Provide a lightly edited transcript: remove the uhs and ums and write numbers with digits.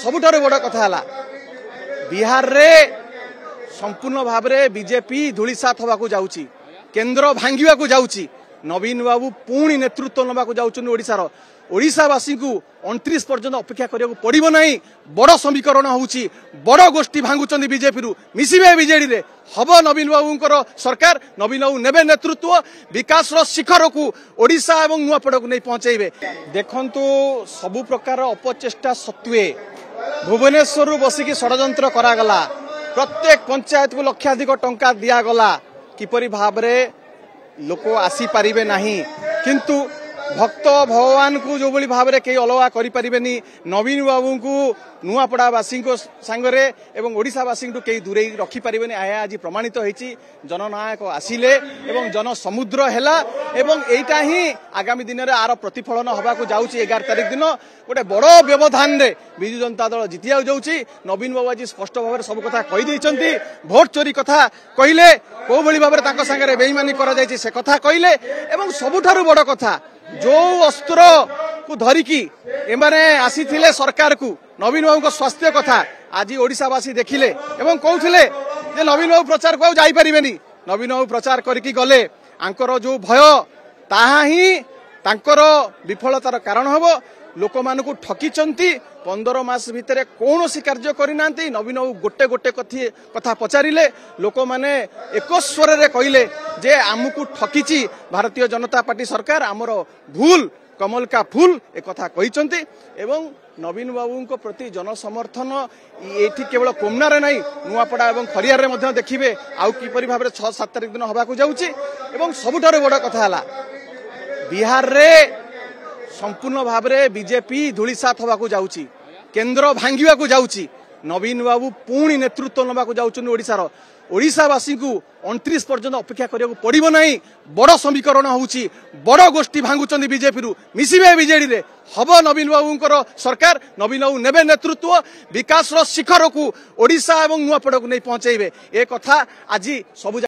सबुठारु बड़ कथा है बिहार रे संपूर्ण भाव में बीजेपी धूलिसात होगाकू जाउची केंद्र भांगिबा को जाउची नवीन बाबू पुणी नेतृत्व नबाकू जाउछन ओडिशावासी को 29 पर्यंत अपेक्षा करिया पड़िबो नहीं। बड़ समीकरण होउची बड़ गोष्ठी भांगुचंदी बीजेपी रु मिसिबे बीजेडी रे हबो नवीन बाबूंकर सरकार। नवीन बाबू नेबे नेतृत्व विकास रो शिखर को ओडिशा एवं नुआपड़ा को नहीं पहुंचेबे। देखंतु सबु प्रकार अपचेष्टा सत्वे भुवनेश्वर बसिकी षडयंत्र करागला प्रत्येक पंचायत को लक्षाधिक टंका दियागला किपरि भाव रे लोक आसी पारिबे नाही किंतु भक्त भगवान को जो बड़ी भाव में कई अलगा करें नवीन बाबू को नुआपड़ावासी सांगरे एवं ओडिशावासी कई दूरे रखिपारे आज प्रमाणित होती जननायक आसिले एवं जन समुद्र हैला एवं एटा ही आगामी दिन में आर प्रतिफलन होगाकू जाउची 11 तारिख दिन गोटे बड़ व्यवधान रे विजु जनता दल जीति जाउची। नवीन बाबू आज स्पष्ट भाव में सब कथा कही देइचंती भोट चोरी कथा कहले को भली भाव में तांको संगे बेईमानी करा जायछि से कथा कहले एवं सबुठारु बड़ कथा जो अस्त्र को धरिकी एमाने आसी सरकार को नवीन बाबू स्वास्थ्य कथा आज ओडिशावासी देखिले एवं कहते जे नवीन बाबू प्रचार को जाई परिबेनी। नवीन बाबू प्रचार करके गले आंकर जो भय ताहा ही तांकर विफलतार कारण हबो। लोक मानकु ठकीचंती 15 मास भितर कौन सी कार्य करना नवीन बाबू गोटे गोटे कथा पचारिले लोक माने एक स्वर रे कहले जे आमको ठकीची भारतीय जनता पार्टी सरकार आमर भूल कमल का फूल एक कथा कहिचंती एवं नवीन बाबू प्रति जनसमर्थन ये केवल कोमनारे नहीं नुआपड़ा एवं खरियार रे मध्य देखिबे आउ किपरि भाव 6-7 तारिख दिन होबाकू जाउची एवं सबुठारु बड़ कथा है बिहार रे संपूर्ण भाव में बीजेपी धूलिसात होगाकू जाउची केंद्र भांगिबा को जाउची नवीन बाबू पुणी नेतृत्व नबाकू जाउछन ओडिशावासी को 29 पर्यंत अपेक्षा करिया पड़िबो नहीं। बड़ समीकरण होउची बड़ गोष्ठी भांगुचंदी बीजेपी रु मिसिबे बीजेडी रे हबो नवीन बाबूंकर सरकार। नवीन बाबू नेबे नेतृत्व विकास रो शिखर को ओडिशा एवं नुआपड़ा को नहीं पहुंचेबे ए कथा आज सब